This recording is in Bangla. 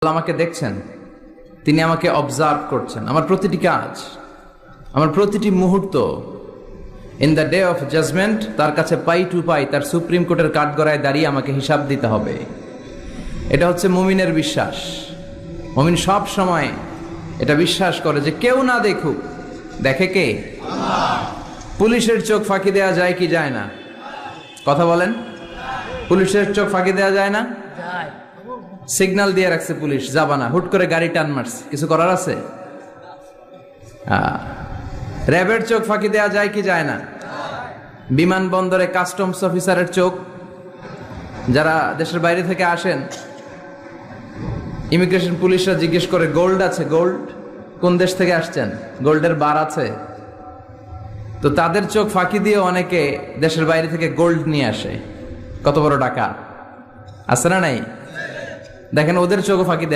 আল্লাহ আমাকে দেখছেন, তিনি আমাকে অবজার্ভ করছেন, আমার প্রতিটি কাজ, আমার প্রতিটি মুহূর্ত। In the day of judgment তার কাছে পাই টু পাই, তার সুপ্রিম কোর্টের কাঠগড়ায় দাঁড়িয়ে আমাকে হিসাব দিতে হবে। এটা হচ্ছে মুমিনের বিশ্বাস। মুমিন সব সময় এটা বিশ্বাস করে যে কেউ না দেখুক, দেখে কে? পুলিশের চোখ ফাঁকি দেওয়া যায় কি যায় না? কথা বলেন। পুলিশের চোখ ফাঁকি দেওয়া যায় না? সিগন্যাল দিয়ে রাখছে পুলিশ, যাবা না, হুট করে গাড়ি টান মারছে, কিছু করার আছে? র্যাবের চোখ ফাঁকি দেওয়া যায় কি যায় না? বিমানবন্দরে কাস্টমস অফিসারের চোখ, যারা দেশের বাইরে থেকে আসেন, ইমিগ্রেশন পুলিশরা জিজ্ঞেস করে গোল্ড আছে? গোল্ড কোন দেশ থেকে আসছেন? গোল্ডের বার আছে? তো তাদের চোখ ফাঁকি দিয়ে অনেকে দেশের বাইরে থেকে গোল্ড নিয়ে আসে। কত বড় টাকা আছে না নাই? দেখেন ওদের চোখ ফাঁকি দেয়।